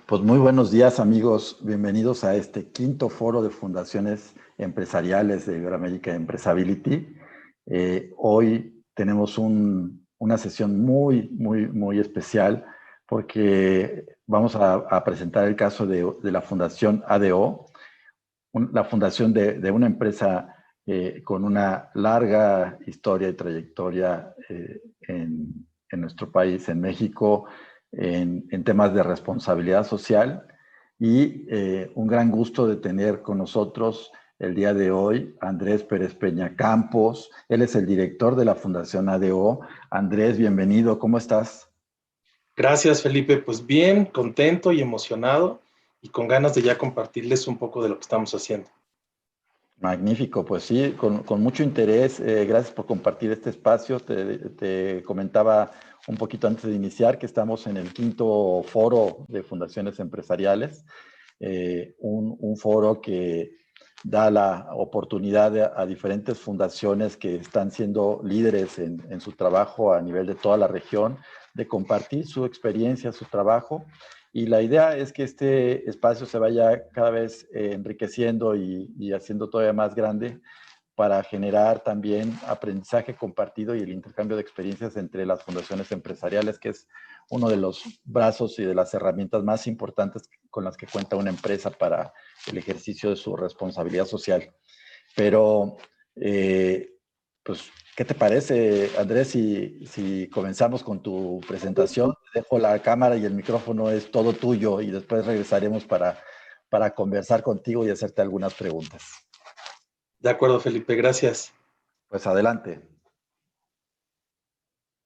Pues muy buenos días, amigos. Bienvenidos a este quinto foro de fundaciones empresariales de Iberoamérica Empresability. Hoy tenemos una sesión muy especial porque vamos a presentar el caso de la Fundación ADO, la fundación de una empresa con una larga historia y trayectoria en nuestro país, en México, en temas de responsabilidad social y un gran gusto de tener con nosotros el día de hoy Andrés Pérez Peña Campos. Él es el director de la Fundación ADO. Andrés, bienvenido, ¿cómo estás? Gracias, Felipe. Pues bien, contento y emocionado y con ganas de ya compartirles un poco de lo que estamos haciendo. Magnífico, pues sí, con mucho interés. Gracias por compartir este espacio. Te comentaba un poquito antes de iniciar que estamos en el quinto foro de fundaciones empresariales, un foro que da la oportunidad a diferentes fundaciones que están siendo líderes en su trabajo a nivel de toda la región, de compartir su experiencia, su trabajo. Y la idea es que este espacio se vaya cada vez enriqueciendo y haciendo todavía más grande para generar también aprendizaje compartido y el intercambio de experiencias entre las fundaciones empresariales, que es uno de los brazos y de las herramientas más importantes con las que cuenta una empresa para el ejercicio de su responsabilidad social. Pero, pues, ¿qué te parece, Andrés, si comenzamos con tu presentación? Te dejo la cámara y el micrófono es todo tuyo y después regresaremos para conversar contigo y hacerte algunas preguntas. De acuerdo, Felipe, gracias. Pues adelante.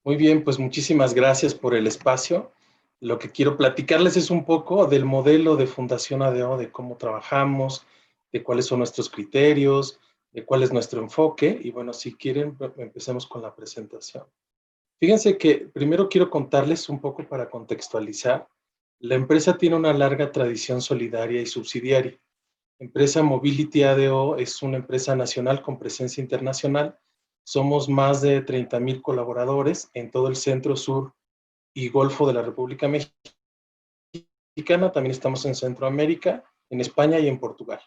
Muy bien, pues muchísimas gracias por el espacio. Lo que quiero platicarles es un poco del modelo de Fundación ADO, de cómo trabajamos, de cuáles son nuestros criterios, de cuál es nuestro enfoque. Y bueno, si quieren, empecemos con la presentación. Fíjense que primero quiero contarles un poco para contextualizar. La empresa tiene una larga tradición solidaria y subsidiaria. Empresa Mobility ADO es una empresa nacional con presencia internacional. Somos más de 30,000 colaboradores en todo el centro, sur y golfo de la República Mexicana. También estamos en Centroamérica, en España y en Portugal.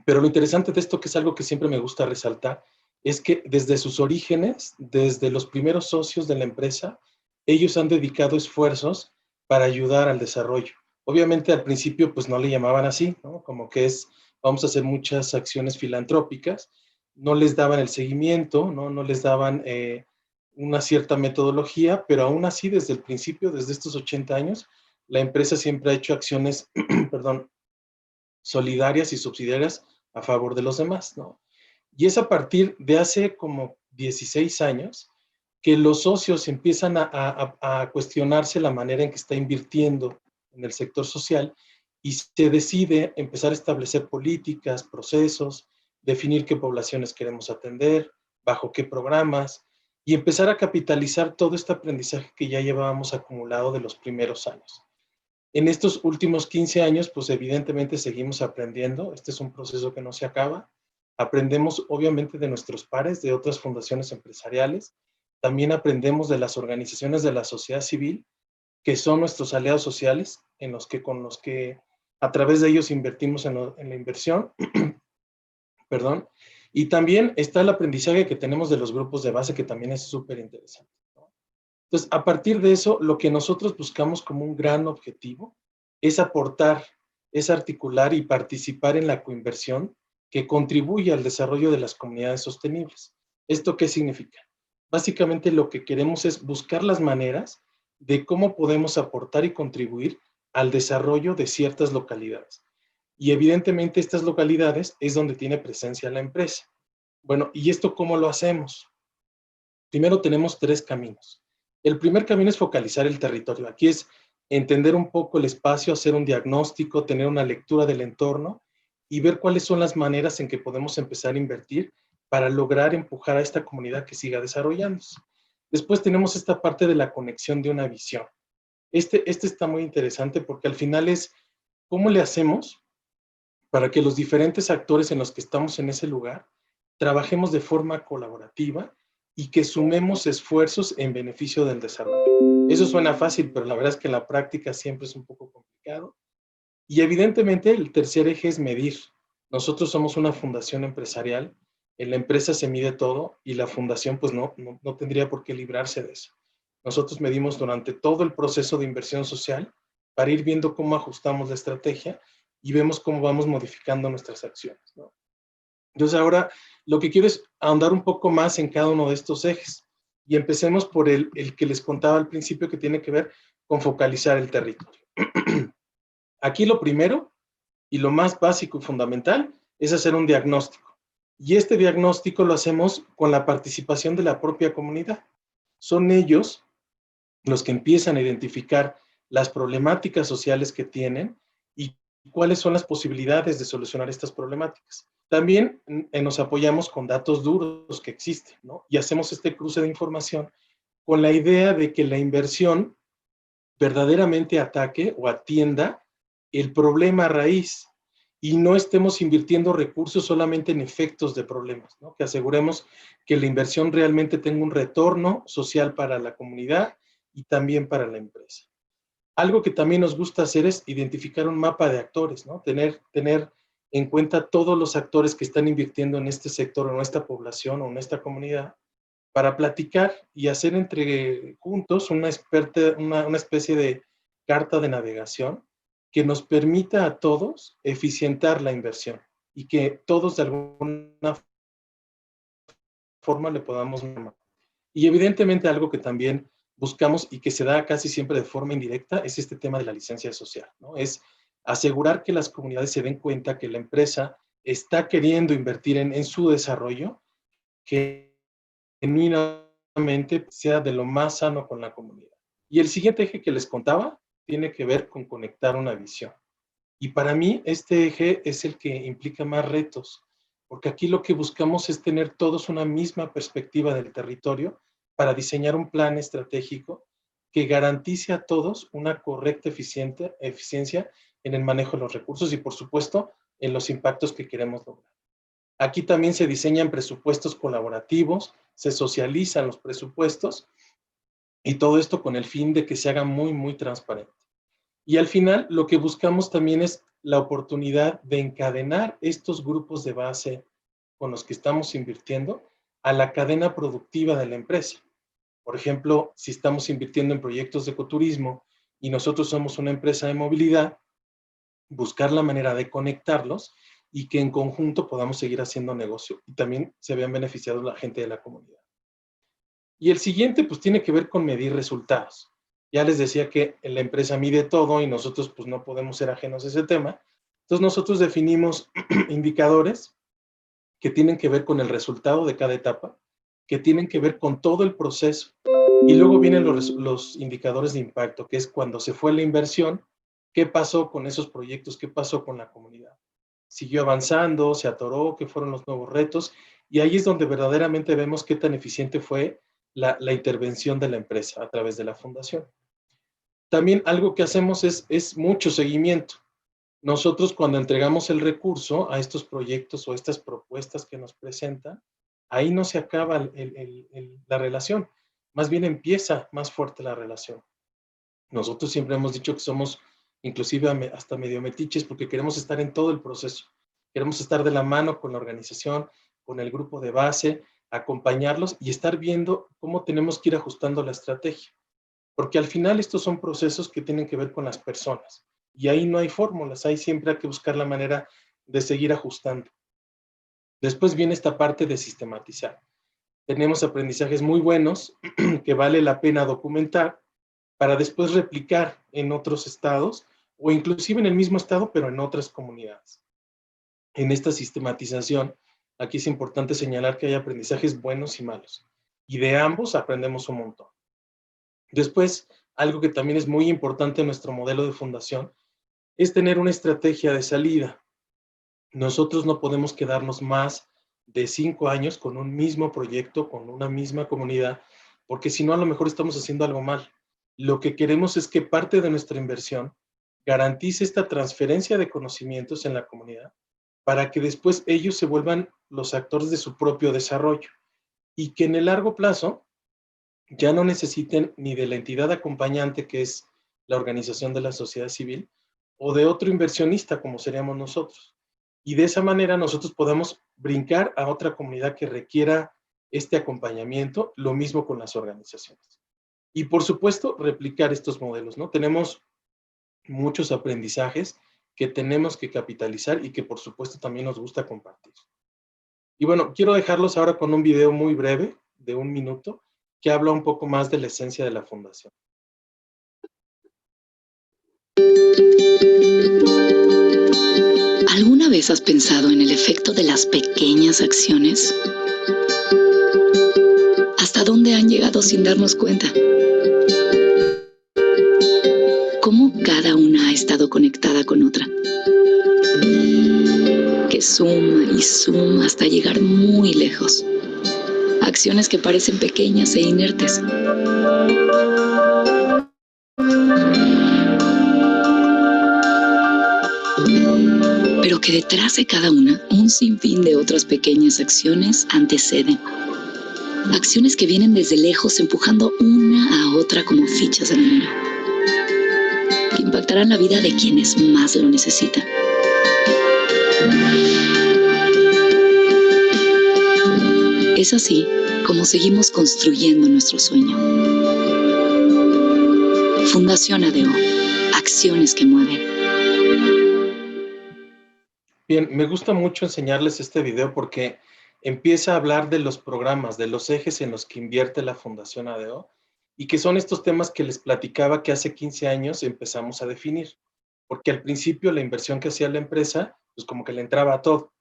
Pero lo interesante de esto, que es algo que siempre me gusta resaltar, es que desde sus orígenes, desde los primeros socios de la empresa, ellos han dedicado esfuerzos para ayudar al desarrollo. Obviamente al principio pues no le llamaban así, ¿no? Como que es, vamos a hacer muchas acciones filantrópicas, no les daban el seguimiento, no les daban una cierta metodología, pero aún así desde el principio, desde estos 80 años, la empresa siempre ha hecho acciones, perdón, solidarias y subsidiarias a favor de los demás, ¿no? Y es a partir de hace como 16 años que los socios empiezan a cuestionarse la manera en que está invirtiendo en el sector social y se decide empezar a establecer políticas, procesos, definir qué poblaciones queremos atender, bajo qué programas, y empezar a capitalizar todo este aprendizaje que ya llevábamos acumulado de los primeros años. En estos últimos 15 años, pues evidentemente seguimos aprendiendo. Este es un proceso que no se acaba. Aprendemos obviamente de nuestros pares, de otras fundaciones empresariales. También aprendemos de las organizaciones de la sociedad civil, que son nuestros aliados sociales, con los que a través de ellos invertimos en la inversión. Perdón. Y también está el aprendizaje que tenemos de los grupos de base, que también es súper interesante, ¿no? Entonces, a partir de eso, lo que nosotros buscamos como un gran objetivo es aportar, es articular y participar en la coinversión que contribuye al desarrollo de las comunidades sostenibles. ¿Esto qué significa? Básicamente lo que queremos es buscar las maneras de cómo podemos aportar y contribuir al desarrollo de ciertas localidades. Y evidentemente estas localidades es donde tiene presencia la empresa. Bueno, ¿y esto cómo lo hacemos? Primero tenemos tres caminos. El primer camino es focalizar el territorio. Aquí es entender un poco el espacio, hacer un diagnóstico, tener una lectura del entorno y ver cuáles son las maneras en que podemos empezar a invertir para lograr empujar a esta comunidad que siga desarrollándose. Después tenemos esta parte de la conexión de una visión. Este está muy interesante porque al final es cómo le hacemos para que los diferentes actores en los que estamos en ese lugar trabajemos de forma colaborativa y que sumemos esfuerzos en beneficio del desarrollo. Eso suena fácil, pero la verdad es que en la práctica siempre es un poco complicado. Y evidentemente el tercer eje es medir. Nosotros somos una fundación empresarial, en la empresa se mide todo y la fundación pues no tendría por qué librarse de eso. Nosotros medimos durante todo el proceso de inversión social para ir viendo cómo ajustamos la estrategia y vemos cómo vamos modificando nuestras acciones, ¿no? Entonces ahora lo que quiero es ahondar un poco más en cada uno de estos ejes y empecemos por el que les contaba al principio, que tiene que ver con focalizar el territorio. Aquí lo primero y lo más básico y fundamental es hacer un diagnóstico. Y este diagnóstico lo hacemos con la participación de la propia comunidad. Son ellos los que empiezan a identificar las problemáticas sociales que tienen y cuáles son las posibilidades de solucionar estas problemáticas. También nos apoyamos con datos duros que existen, ¿no? Y hacemos este cruce de información con la idea de que la inversión verdaderamente ataque o atienda el problema raíz y no estemos invirtiendo recursos solamente en efectos de problemas, ¿no? Que aseguremos que la inversión realmente tenga un retorno social para la comunidad y también para la empresa. Algo que también nos gusta hacer es identificar un mapa de actores, ¿no? Tener en cuenta todos los actores que están invirtiendo en este sector o en esta población o en esta comunidad para platicar y hacer entre juntos una especie de carta de navegación que nos permita a todos eficientar la inversión y que todos de alguna forma le podamos llamar. Y evidentemente algo que también buscamos y que se da casi siempre de forma indirecta es este tema de la licencia social, ¿no? Es asegurar que las comunidades se den cuenta que la empresa está queriendo invertir en su desarrollo, que genuinamente sea de lo más sano con la comunidad. Y el siguiente eje que les contaba tiene que ver con conectar una visión. Y para mí este eje es el que implica más retos, porque aquí lo que buscamos es tener todos una misma perspectiva del territorio para diseñar un plan estratégico que garantice a todos una correcta eficiencia en el manejo de los recursos y, por supuesto, en los impactos que queremos lograr. Aquí también se diseñan presupuestos colaborativos, se socializan los presupuestos y todo esto con el fin de que se haga muy, muy transparente. Y al final lo que buscamos también es la oportunidad de encadenar estos grupos de base con los que estamos invirtiendo a la cadena productiva de la empresa. Por ejemplo, si estamos invirtiendo en proyectos de ecoturismo y nosotros somos una empresa de movilidad, buscar la manera de conectarlos y que en conjunto podamos seguir haciendo negocio y también se vean beneficiados la gente de la comunidad. Y el siguiente pues tiene que ver con medir resultados. Ya les decía que la empresa mide todo y nosotros pues no podemos ser ajenos a ese tema. Entonces nosotros definimos indicadores que tienen que ver con el resultado de cada etapa, que tienen que ver con todo el proceso. Y luego vienen los indicadores de impacto, que es cuando se fue la inversión, qué pasó con esos proyectos, qué pasó con la comunidad. Siguió avanzando, se atoró, qué fueron los nuevos retos. Y ahí es donde verdaderamente vemos qué tan eficiente fue la intervención de la empresa a través de la fundación. También algo que hacemos es mucho seguimiento. Nosotros cuando entregamos el recurso a estos proyectos o estas propuestas que nos presentan, ahí no se acaba la relación, más bien empieza más fuerte la relación. Nosotros siempre hemos dicho que somos inclusive hasta medio metiches porque queremos estar en todo el proceso. Queremos estar de la mano con la organización, con el grupo de base, acompañarlos y estar viendo cómo tenemos que ir ajustando la estrategia. Porque al final estos son procesos que tienen que ver con las personas. Y ahí no hay fórmulas, ahí siempre hay que buscar la manera de seguir ajustando. Después viene esta parte de sistematizar. Tenemos aprendizajes muy buenos que vale la pena documentar para después replicar en otros estados o inclusive en el mismo estado, pero en otras comunidades. En esta sistematización, aquí es importante señalar que hay aprendizajes buenos y malos. Y de ambos aprendemos un montón. Después, algo que también es muy importante en nuestro modelo de fundación es tener una estrategia de salida. Nosotros no podemos quedarnos más de 5 años con un mismo proyecto, con una misma comunidad, porque si no, a lo mejor estamos haciendo algo mal. Lo que queremos es que parte de nuestra inversión garantice esta transferencia de conocimientos en la comunidad para que después ellos se vuelvan los actores de su propio desarrollo y que en el largo plazo ya no necesiten ni de la entidad acompañante que es la organización de la sociedad civil o de otro inversionista, como seríamos nosotros. Y de esa manera nosotros podamos brincar a otra comunidad que requiera este acompañamiento, lo mismo con las organizaciones. Y por supuesto, replicar estos modelos, ¿no? Tenemos muchos aprendizajes que tenemos que capitalizar y que por supuesto también nos gusta compartir. Y bueno, quiero dejarlos ahora con un video muy breve, de 1 minuto, que habla un poco más de la esencia de la fundación. ¿Alguna vez has pensado en el efecto de las pequeñas acciones? ¿Hasta dónde han llegado sin darnos cuenta? ¿Cómo cada una ha estado conectada con otra? Que suma y suma hasta llegar muy lejos. Acciones que parecen pequeñas e inertes. Pero que detrás de cada una, un sinfín de otras pequeñas acciones anteceden. Acciones que vienen desde lejos empujando una a otra como fichas de dominó, que impactarán la vida de quienes más lo necesitan. Es así como seguimos construyendo nuestro sueño. Fundación ADO, acciones que mueven. Bien, me gusta mucho enseñarles este video porque empieza a hablar de los programas, de los ejes en los que invierte la Fundación ADO y que son estos temas que les platicaba que hace 15 años empezamos a definir. Porque al principio la inversión que hacía la empresa, pues como que le entraba a todo.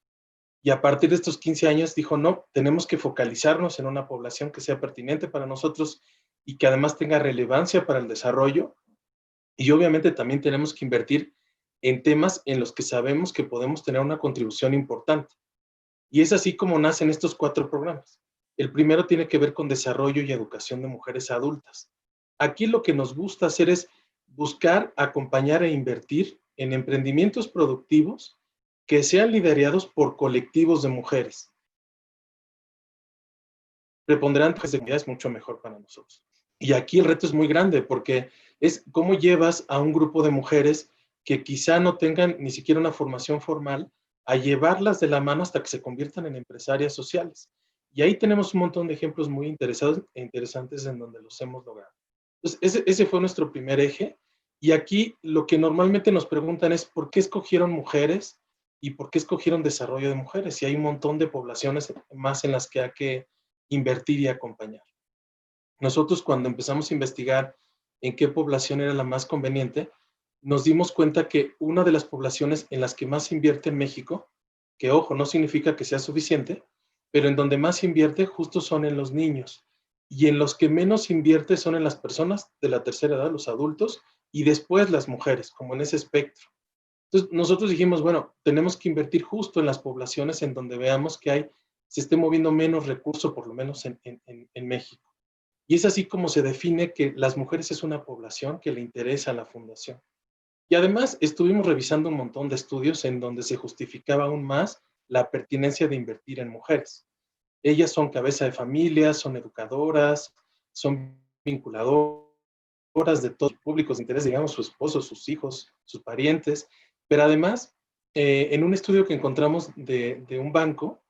Y a partir de estos 15 años dijo, no, tenemos que focalizarnos en una población que sea pertinente para nosotros y que además tenga relevancia para el desarrollo. Y obviamente también tenemos que invertir en temas en los que sabemos que podemos tener una contribución importante. Y es así como nacen estos 4 programas. El primero tiene que ver con desarrollo y educación de mujeres adultas. Aquí lo que nos gusta hacer es buscar, acompañar e invertir en emprendimientos productivos que sean liderados por colectivos de mujeres. Preponderantes de comunidades mucho mejor para nosotros. Y aquí el reto es muy grande porque es cómo llevas a un grupo de mujeres que quizá no tengan ni siquiera una formación formal a llevarlas de la mano hasta que se conviertan en empresarias sociales. Y ahí tenemos un montón de ejemplos muy interesantes en donde los hemos logrado. Entonces, ese fue nuestro primer eje. Y aquí lo que normalmente nos preguntan es ¿por qué escogieron mujeres y por qué escogieron desarrollo de mujeres? Y hay un montón de poblaciones más en las que hay que invertir y acompañar. Nosotros cuando empezamos a investigar en qué población era la más conveniente, nos dimos cuenta que una de las poblaciones en las que más invierte en México, que ojo, no significa que sea suficiente, pero en donde más invierte justo son en los niños. Y en los que menos invierte son en las personas de la tercera edad, los adultos, y después las mujeres, como en ese espectro. Entonces nosotros dijimos, bueno, tenemos que invertir justo en las poblaciones en donde veamos que se esté moviendo menos recurso, por lo menos en México. Y es así como se define que las mujeres es una población que le interesa a la fundación. Y además estuvimos revisando un montón de estudios en donde se justificaba aún más la pertinencia de invertir en mujeres. Ellas son cabeza de familia, son educadoras, son vinculadoras de todos los públicos de interés, digamos, su esposo, sus hijos, sus parientes. Pero además, en un estudio que encontramos de un banco,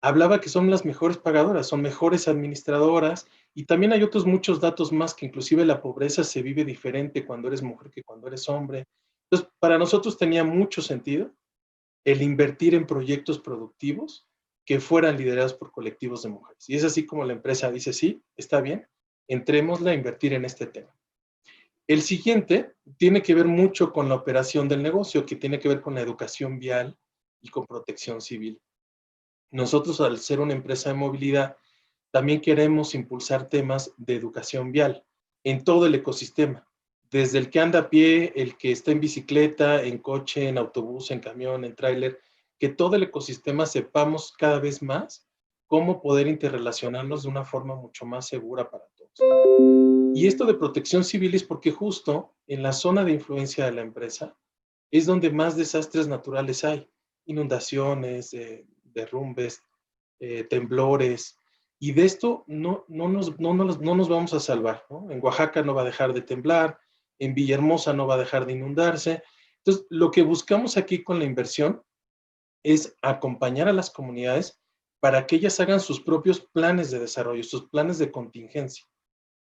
hablaba que son las mejores pagadoras, son mejores administradoras, y también hay otros muchos datos más que inclusive la pobreza se vive diferente cuando eres mujer que cuando eres hombre. Entonces, para nosotros tenía mucho sentido el invertir en proyectos productivos que fueran liderados por colectivos de mujeres. Y es así como la empresa dice, sí, está bien, entrémosle a invertir en este tema. El siguiente tiene que ver mucho con la operación del negocio, que tiene que ver con la educación vial y con protección civil. Nosotros, al ser una empresa de movilidad, también queremos impulsar temas de educación vial en todo el ecosistema, desde el que anda a pie, el que está en bicicleta, en coche, en autobús, en camión, en tráiler, que todo el ecosistema sepamos cada vez más cómo poder interrelacionarnos de una forma mucho más segura para todos. Y esto de protección civil es porque justo en la zona de influencia de la empresa es donde más desastres naturales hay, inundaciones, derrumbes, temblores, y de esto no nos vamos a salvar, ¿no? En Oaxaca no va a dejar de temblar, en Villahermosa no va a dejar de inundarse, Entonces, lo que buscamos aquí con la inversión es acompañar a las comunidades para que ellas hagan sus propios planes de desarrollo, sus planes de contingencia,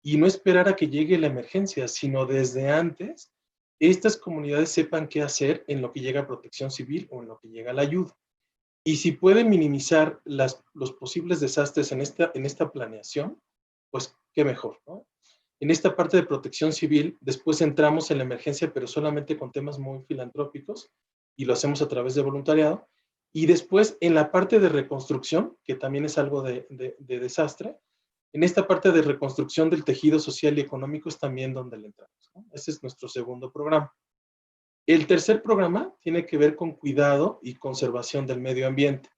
y no esperar a que llegue la emergencia, sino desde antes, estas comunidades sepan qué hacer en lo que llega a protección civil o en lo que llega a la ayuda. Y si pueden minimizar los posibles desastres en esta planeación, pues qué mejor, ¿no? En esta parte de protección civil, después entramos en la emergencia, pero solamente con temas muy filantrópicos, y lo hacemos a través de voluntariado. Y después, en la parte de reconstrucción, que también es algo de desastre, en esta parte de reconstrucción del tejido social y económico es también donde le entramos, ¿no? Ese es nuestro segundo programa. El tercer programa tiene que ver con cuidado y conservación del medio ambiente.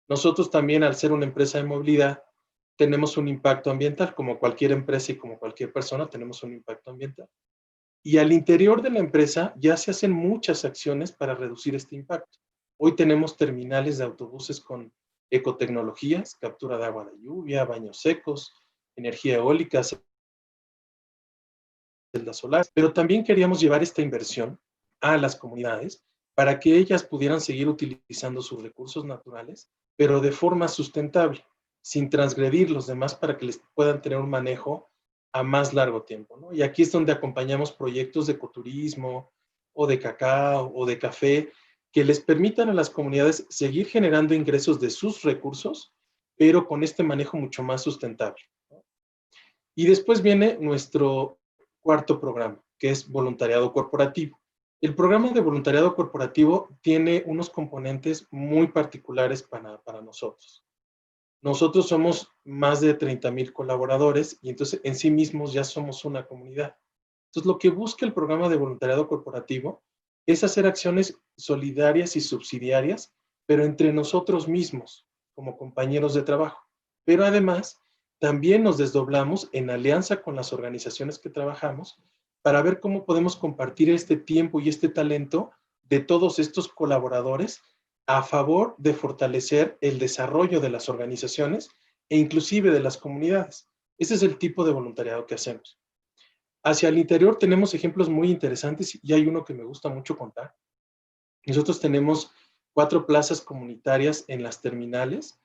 Nosotros también, al ser una empresa de movilidad, tenemos un impacto ambiental, como cualquier empresa y como cualquier persona, tenemos un impacto ambiental. Y al interior de la empresa ya se hacen muchas acciones para reducir este impacto. Hoy tenemos terminales de autobuses con ecotecnologías, captura de agua de lluvia, baños secos, energía eólica, celdas solares, pero también queríamos llevar esta inversión a las comunidades para que ellas pudieran seguir utilizando sus recursos naturales, pero de forma sustentable, sin transgredir los demás para que les puedan tener un manejo a más largo tiempo, ¿no? Y aquí es donde acompañamos proyectos de ecoturismo, o de cacao, o de café, que les permitan a las comunidades seguir generando ingresos de sus recursos, pero con este manejo mucho más sustentable, ¿no? Y después viene nuestro cuarto programa, que es voluntariado corporativo. El programa de voluntariado corporativo tiene unos componentes muy particulares para nosotros. Nosotros somos más de 30,000 colaboradores y entonces en sí mismos ya somos una comunidad. Entonces lo que busca el programa de voluntariado corporativo es hacer acciones solidarias y subsidiarias, pero entre nosotros mismos, como compañeros de trabajo. Pero además, también nos desdoblamos en alianza con las organizaciones que trabajamos para ver cómo podemos compartir este tiempo y este talento de todos estos colaboradores a favor de fortalecer el desarrollo de las organizaciones e inclusive de las comunidades. Ese es el tipo de voluntariado que hacemos. Hacia el interior tenemos ejemplos muy interesantes y hay uno que me gusta mucho contar. Nosotros tenemos 4 plazas comunitarias en las terminales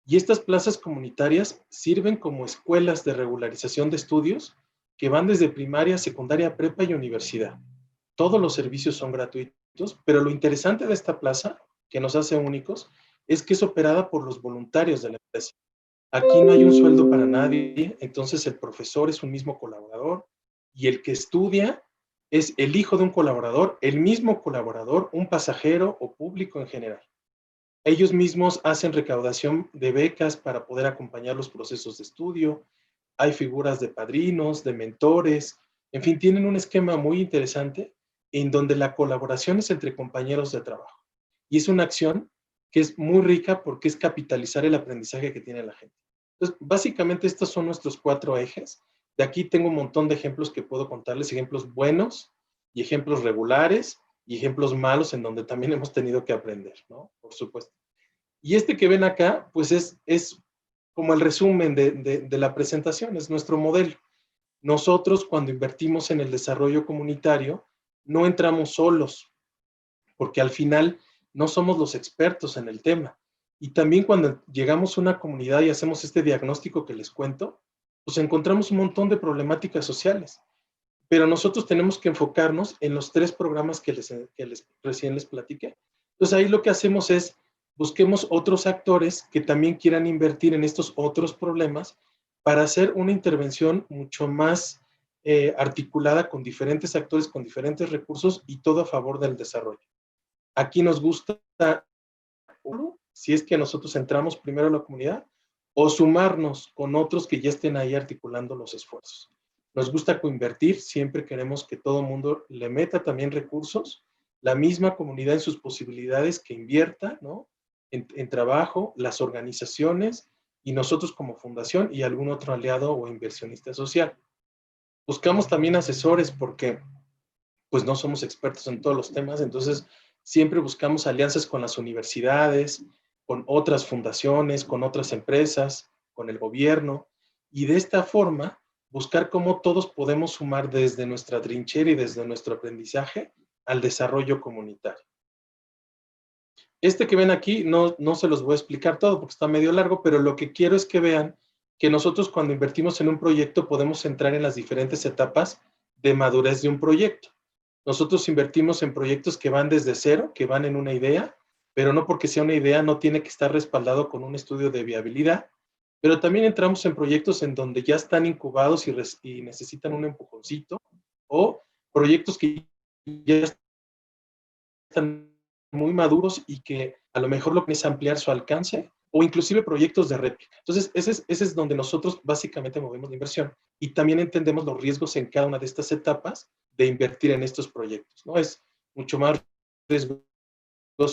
y estas plazas comunitarias sirven como escuelas de regularización de estudios que van desde primaria, secundaria, prepa y universidad. Todos los servicios son gratuitos, pero lo interesante de esta plaza, que nos hace únicos, es que es operada por los voluntarios de la empresa. Aquí no hay un sueldo para nadie, entonces el profesor es un mismo colaborador y el que estudia es el hijo de un colaborador, el mismo colaborador, un pasajero o público en general. Ellos mismos hacen recaudación de becas para poder acompañar los procesos de estudio. Hay figuras de padrinos, de mentores, en fin, tienen un esquema muy interesante en donde la colaboración es entre compañeros de trabajo. Y es una acción que es muy rica porque es capitalizar el aprendizaje que tiene la gente. Entonces, básicamente estos son nuestros 4 ejes. De aquí tengo un montón de ejemplos que puedo contarles, ejemplos buenos y ejemplos regulares y ejemplos malos en donde también hemos tenido que aprender, ¿no? Por supuesto. Y este que ven acá, pues es como el resumen de la presentación, es nuestro modelo. Nosotros cuando invertimos en el desarrollo comunitario, no entramos solos, porque al final no somos los expertos en el tema. Y también cuando llegamos a una comunidad y hacemos este diagnóstico que les cuento, pues encontramos un montón de problemáticas sociales. Pero nosotros tenemos que enfocarnos en los 3 programas que recién les platiqué. Entonces ahí lo que hacemos es, busquemos otros actores que también quieran invertir en estos otros problemas para hacer una intervención mucho más articulada con diferentes actores, con diferentes recursos y todo a favor del desarrollo. Aquí nos gusta, si es que nosotros entramos primero a la comunidad, o sumarnos con otros que ya estén ahí articulando los esfuerzos. Nos gusta coinvertir, siempre queremos que todo el mundo le meta también recursos, la misma comunidad en sus posibilidades que invierta, ¿no? En trabajo, las organizaciones y nosotros como fundación y algún otro aliado o inversionista social. Buscamos también asesores porque pues no somos expertos en todos los temas, entonces siempre buscamos alianzas con las universidades, con otras fundaciones, con otras empresas, con el gobierno, y de esta forma buscar cómo todos podemos sumar desde nuestra trinchera y desde nuestro aprendizaje al desarrollo comunitario. Este que ven aquí no se los voy a explicar todo porque está medio largo, pero lo que quiero es que vean que nosotros cuando invertimos en un proyecto podemos entrar en las diferentes etapas de madurez de un proyecto. Nosotros invertimos en proyectos que van desde cero, que van en una idea, pero no porque sea una idea no tiene que estar respaldado con un estudio de viabilidad, pero también entramos en proyectos en donde ya están incubados y necesitan un empujoncito, o proyectos que ya están muy maduros y que a lo mejor lo que es ampliar su alcance, o inclusive proyectos de réplica. Entonces, ese es donde nosotros básicamente movemos la inversión y también entendemos los riesgos en cada una de estas etapas de invertir en estos proyectos, ¿no? Es mucho más riesgoso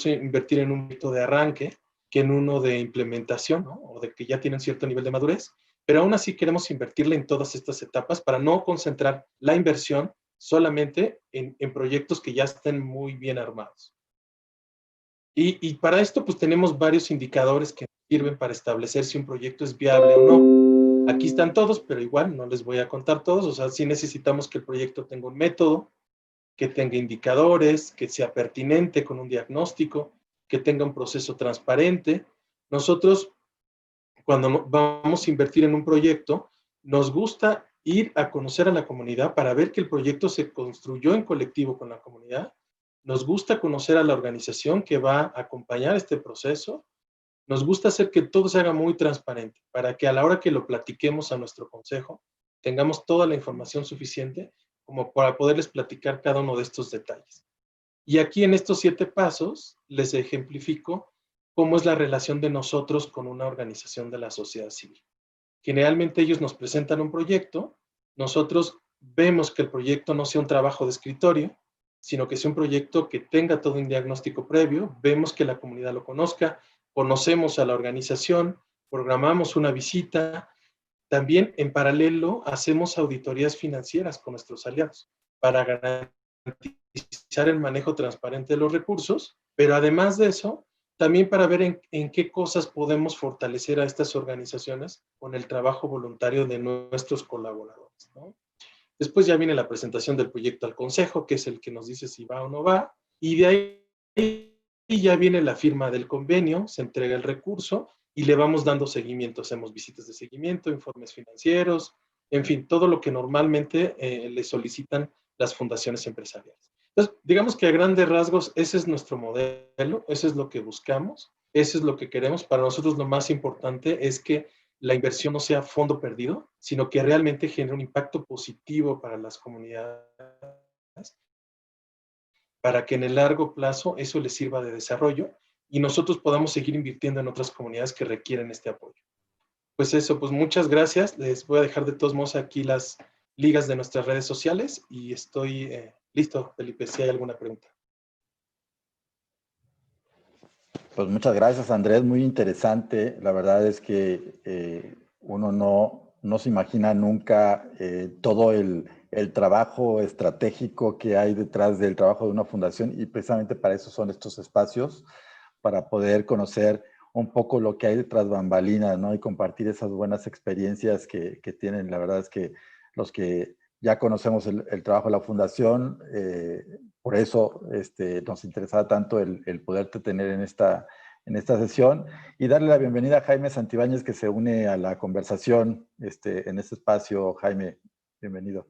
invertir en un proyecto de arranque que en uno de implementación, ¿no? O de que ya tienen cierto nivel de madurez, pero aún así queremos invertirle en todas estas etapas para no concentrar la inversión solamente en proyectos que ya estén muy bien armados. Y para esto, pues tenemos varios indicadores que sirven para establecer si un proyecto es viable o no. Aquí están todos, pero igual no les voy a contar todos. O sea, sí necesitamos que el proyecto tenga un método, que tenga indicadores, que sea pertinente con un diagnóstico, que tenga un proceso transparente. Nosotros, cuando vamos a invertir en un proyecto, nos gusta ir a conocer a la comunidad para ver que el proyecto se construyó en colectivo con la comunidad. Nos gusta conocer a la organización que va a acompañar este proceso. Nos gusta hacer que todo se haga muy transparente para que a la hora que lo platiquemos a nuestro consejo, tengamos toda la información suficiente como para poderles platicar cada uno de estos detalles. Y aquí en estos 7 pasos les ejemplifico cómo es la relación de nosotros con una organización de la sociedad civil. Generalmente ellos nos presentan un proyecto, nosotros vemos que el proyecto no sea un trabajo de escritorio, sino que sea un proyecto que tenga todo un diagnóstico previo, vemos que la comunidad lo conozca, conocemos a la organización, programamos una visita. También en paralelo hacemos auditorías financieras con nuestros aliados para garantizar el manejo transparente de los recursos, pero además de eso, también para ver en qué cosas podemos fortalecer a estas organizaciones con el trabajo voluntario de nuestros colaboradores, ¿no? Después ya viene la presentación del proyecto al consejo, que es el que nos dice si va o no va, y de ahí ya viene la firma del convenio, se entrega el recurso y le vamos dando seguimiento. Hacemos visitas de seguimiento, informes financieros, en fin, todo lo que normalmente le solicitan las fundaciones empresariales. Entonces, digamos que a grandes rasgos, ese es nuestro modelo, eso es lo que buscamos, eso es lo que queremos. Para nosotros lo más importante es que la inversión no sea fondo perdido, sino que realmente genere un impacto positivo para las comunidades, para que en el largo plazo eso les sirva de desarrollo y nosotros podamos seguir invirtiendo en otras comunidades que requieren este apoyo. Pues eso, pues muchas gracias. Les voy a dejar de todos modos aquí las ligas de nuestras redes sociales y estoy listo, Felipe, si hay alguna pregunta. Pues muchas gracias, Andrés. Muy interesante. La verdad es que uno no se imagina nunca todo el trabajo estratégico que hay detrás del trabajo de una fundación y precisamente para eso son estos espacios, para poder conocer un poco lo que hay detrás bambalinas, ¿no? Y compartir esas buenas experiencias que tienen. La verdad es que los que ya conocemos el trabajo de la fundación, por eso nos interesaba tanto el poderte tener en esta sesión y darle la bienvenida a Jaime Santibáñez que se une a la conversación en este espacio. Jaime, bienvenido.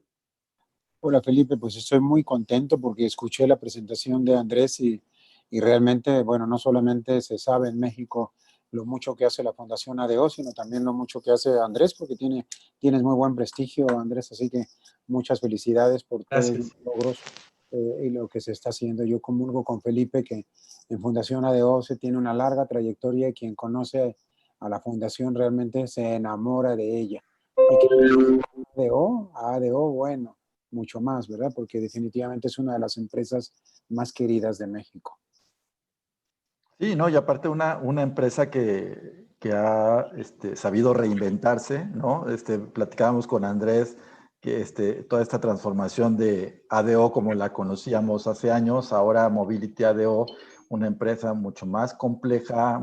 Hola Felipe, pues estoy muy contento porque escuché la presentación de Andrés y realmente, bueno, no solamente se sabe en México lo mucho que hace la Fundación ADO, sino también lo mucho que hace Andrés, porque tienes muy buen prestigio, Andrés, así que muchas felicidades por todos los logros y lo que se está haciendo. Yo comulgo con Felipe que en Fundación ADO se tiene una larga trayectoria y quien conoce a la Fundación realmente se enamora de ella. Y que ADO, bueno, mucho más, ¿verdad? Porque definitivamente es una de las empresas más queridas de México. Sí, ¿no? Y aparte una empresa que ha sabido reinventarse, ¿no? Platicábamos con Andrés que toda esta transformación de ADO como la conocíamos hace años, ahora Mobility ADO, una empresa mucho más compleja,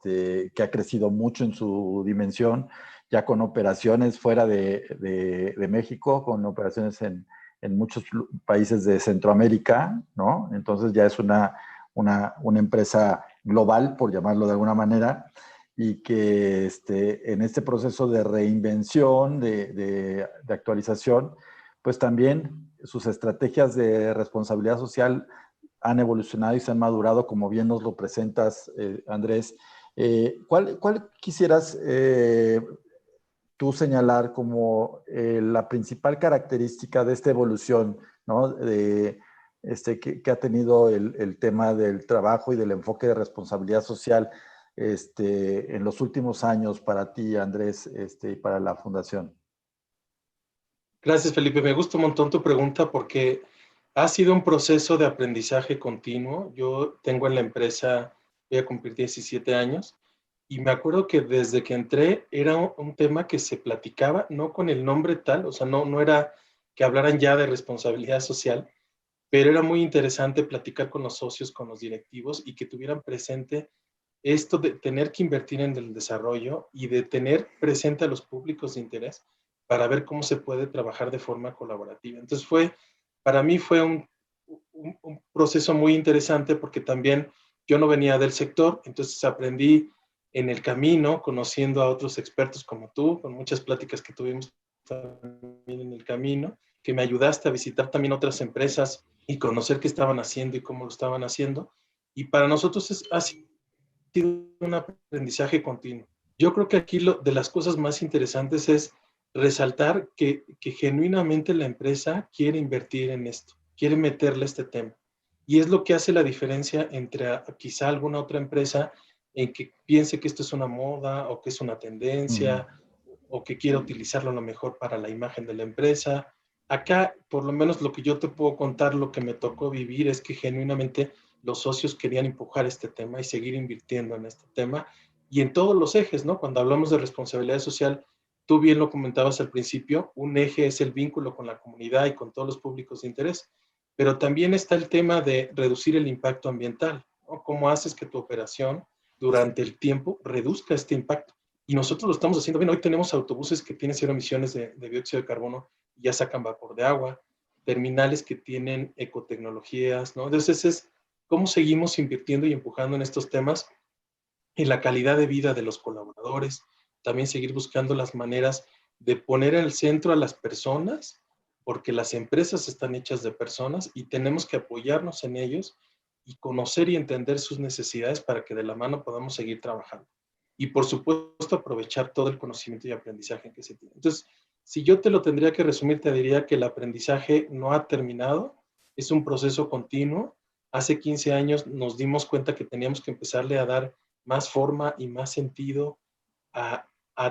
que ha crecido mucho en su dimensión, ya con operaciones fuera de México, con operaciones en en muchos países de Centroamérica, ¿no? Entonces ya es una empresa global, por llamarlo de alguna manera, y que en este proceso de reinvención, de actualización, pues también sus estrategias de responsabilidad social han evolucionado y se han madurado, como bien nos lo presentas, Andrés. ¿Cuál quisieras tú señalar como la principal característica de esta evolución, ¿no? Que ha tenido el tema del trabajo y del enfoque de responsabilidad social en los últimos años para ti, Andrés, y para la Fundación? Gracias, Felipe. Me gusta un montón tu pregunta porque ha sido un proceso de aprendizaje continuo. Yo tengo en la empresa, voy a cumplir 17 años, y me acuerdo que desde que entré era un tema que se platicaba, no con el nombre tal, o sea, no era que hablaran ya de responsabilidad social, pero era muy interesante platicar con los socios, con los directivos y que tuvieran presente esto de tener que invertir en el desarrollo y de tener presente a los públicos de interés para ver cómo se puede trabajar de forma colaborativa. Entonces para mí fue un proceso muy interesante porque también yo no venía del sector, entonces aprendí en el camino, conociendo a otros expertos como tú, con muchas pláticas que tuvimos también en el camino, que me ayudaste a visitar también otras empresas y conocer qué estaban haciendo y cómo lo estaban haciendo. Y para nosotros ha sido un aprendizaje continuo. Yo creo que aquí de las cosas más interesantes es resaltar que genuinamente la empresa quiere invertir en esto, quiere meterle este tema. Y es lo que hace la diferencia entre quizá alguna otra empresa en que piense que esto es una moda o que es una tendencia o que quiera utilizarlo a lo mejor para la imagen de la empresa. Acá, por lo menos lo que yo te puedo contar, lo que me tocó vivir es que genuinamente los socios querían empujar este tema y seguir invirtiendo en este tema y en todos los ejes, ¿no? Cuando hablamos de responsabilidad social, tú bien lo comentabas al principio, un eje es el vínculo con la comunidad y con todos los públicos de interés, pero también está el tema de reducir el impacto ambiental, ¿no? ¿Cómo haces que tu operación durante el tiempo reduzca este impacto? Y nosotros lo estamos haciendo bien. Hoy tenemos autobuses que tienen 0 emisiones de dióxido de carbono y ya sacan vapor de agua, terminales que tienen ecotecnologías, ¿no? Entonces es cómo seguimos invirtiendo y empujando en estos temas, en la calidad de vida de los colaboradores, también seguir buscando las maneras de poner en el centro a las personas, porque las empresas están hechas de personas y tenemos que apoyarnos en ellos y conocer y entender sus necesidades para que de la mano podamos seguir trabajando. Y por supuesto aprovechar todo el conocimiento y aprendizaje que se tiene. Entonces, si yo te lo tendría que resumir, te diría que el aprendizaje no ha terminado, es un proceso continuo. Hace 15 años nos dimos cuenta que teníamos que empezarle a dar más forma y más sentido a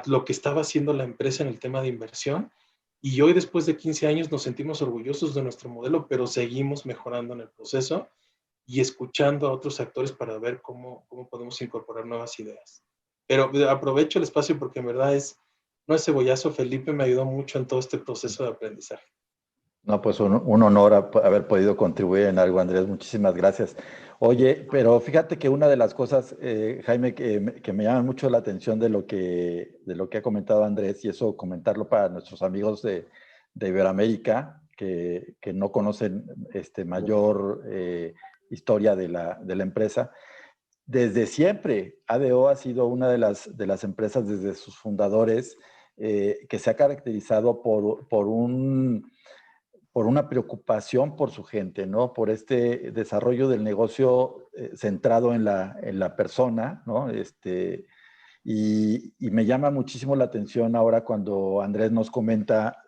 lo que estaba haciendo la empresa en el tema de inversión. Y hoy, después de 15 años, nos sentimos orgullosos de nuestro modelo, pero seguimos mejorando en el proceso y escuchando a otros actores para ver cómo podemos incorporar nuevas ideas. Pero aprovecho el espacio porque en verdad no es cebollazo. Felipe me ayudó mucho en todo este proceso de aprendizaje. No, pues un honor haber podido contribuir en algo, Andrés. Muchísimas gracias. Oye, pero fíjate que una de las cosas, Jaime, que me llama mucho la atención de lo que ha comentado Andrés, y eso comentarlo para nuestros amigos de Iberoamérica, que no conocen mayor historia de la empresa. Desde siempre, ADO ha sido una de las empresas desde sus fundadores que se ha caracterizado por una preocupación por su gente, ¿no? Por este desarrollo del negocio centrado en la persona, ¿no? Y me llama muchísimo la atención ahora cuando Andrés nos comenta,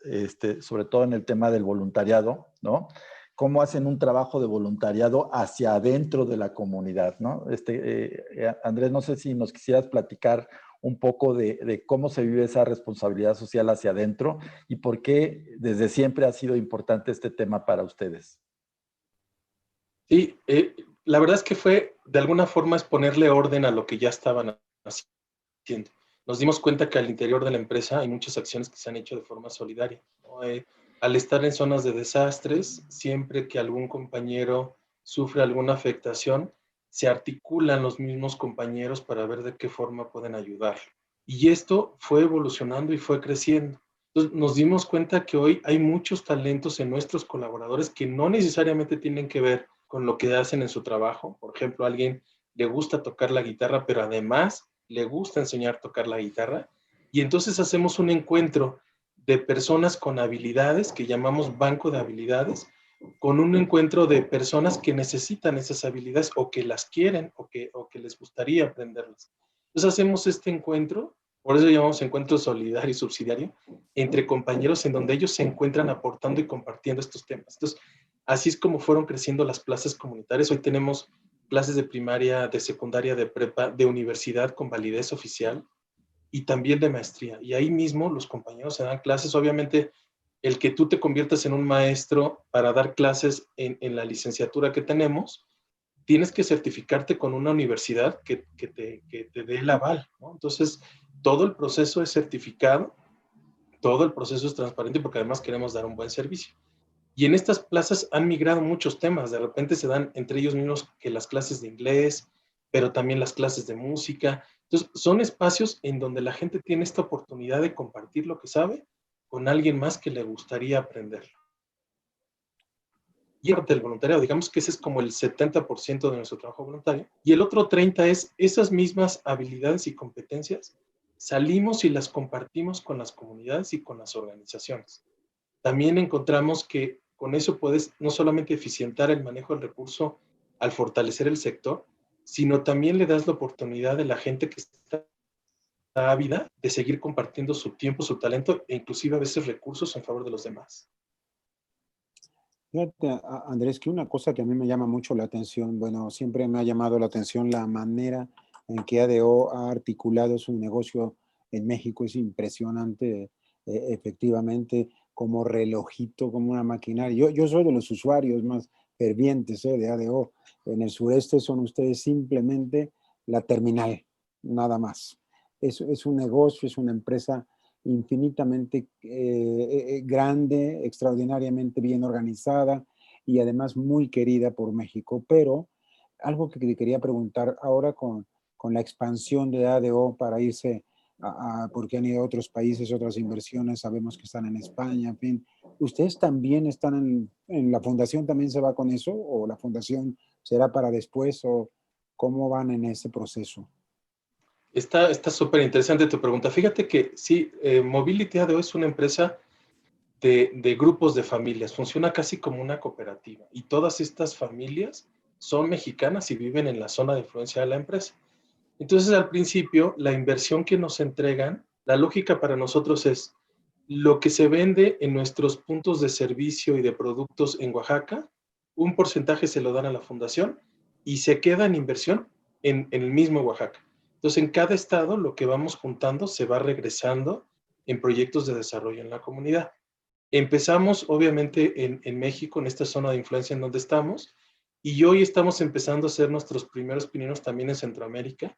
sobre todo en el tema del voluntariado, ¿no? Cómo hacen un trabajo de voluntariado hacia adentro de la comunidad, ¿no? Andrés, no sé si nos quisieras platicar un poco de cómo se vive esa responsabilidad social hacia adentro y por qué desde siempre ha sido importante este tema para ustedes. Sí, la verdad es que de alguna forma, es ponerle orden a lo que ya estaban haciendo. Nos dimos cuenta que al interior de la empresa hay muchas acciones que se han hecho de forma solidaria, ¿no? Al estar en zonas de desastres, siempre que algún compañero sufre alguna afectación, se articulan los mismos compañeros para ver de qué forma pueden ayudar. Y esto fue evolucionando y fue creciendo. Entonces nos dimos cuenta que hoy hay muchos talentos en nuestros colaboradores que no necesariamente tienen que ver con lo que hacen en su trabajo. Por ejemplo, a alguien le gusta tocar la guitarra, pero además le gusta enseñar a tocar la guitarra. Y entonces hacemos un encuentro de personas con habilidades, que llamamos banco de habilidades, con un encuentro de personas que necesitan esas habilidades o que las quieren o que les gustaría aprenderlas. Entonces hacemos este encuentro, por eso llamamos encuentro solidario y subsidiario, entre compañeros en donde ellos se encuentran aportando y compartiendo estos temas. Entonces, así es como fueron creciendo las plazas comunitarias. Hoy tenemos clases de primaria, de secundaria, de prepa, de universidad con validez oficial y también de maestría. Y ahí mismo los compañeros se dan clases. Obviamente, el que tú te conviertas en un maestro para dar clases en la licenciatura que tenemos, tienes que certificarte con una universidad que te dé el aval, ¿no? Entonces, todo el proceso es certificado, todo el proceso es transparente porque además queremos dar un buen servicio. Y en estas plazas han migrado muchos temas. De repente se dan entre ellos mismos que las clases de inglés, pero también las clases de música. Entonces, son espacios en donde la gente tiene esta oportunidad de compartir lo que sabe con alguien más que le gustaría aprenderlo. Y parte del voluntariado, digamos que ese es como el 70% de nuestro trabajo voluntario. Y el otro 30% es esas mismas habilidades y competencias, salimos y las compartimos con las comunidades y con las organizaciones. También encontramos que con eso puedes no solamente eficientar el manejo del recurso al fortalecer el sector, sino también le das la oportunidad de la gente que está ávida de seguir compartiendo su tiempo, su talento e inclusive a veces recursos en favor de los demás. Fíjate, Andrés, que una cosa que a mí me llama mucho la atención, bueno, siempre me ha llamado la atención la manera en que ADO ha articulado su negocio en México. Es impresionante, efectivamente, como relojito, como una maquinaria. Yo soy de los usuarios más fervientes de ADO. En el sureste son ustedes simplemente la terminal, nada más. Es un negocio, es una empresa infinitamente grande, extraordinariamente bien organizada y además muy querida por México. Pero algo que te quería preguntar ahora con la expansión de ADO para irse porque han ido a otros países, otras inversiones, sabemos que están en España, en fin. ¿Ustedes también están en la fundación, también se va con eso? ¿O la fundación será para después? ¿O cómo van en ese proceso? Está súper interesante tu pregunta. Fíjate que sí, Mobility ADO es una empresa de grupos de familias. Funciona casi como una cooperativa. Y todas estas familias son mexicanas y viven en la zona de influencia de la empresa. Entonces, al principio, la inversión que nos entregan, la lógica para nosotros es lo que se vende en nuestros puntos de servicio y de productos en Oaxaca, un porcentaje se lo dan a la fundación y se queda en inversión en el mismo Oaxaca. Entonces, en cada estado, lo que vamos juntando se va regresando en proyectos de desarrollo en la comunidad. Empezamos, obviamente, en México, en esta zona de influencia en donde estamos, y hoy estamos empezando a hacer nuestros primeros pininos también en Centroamérica.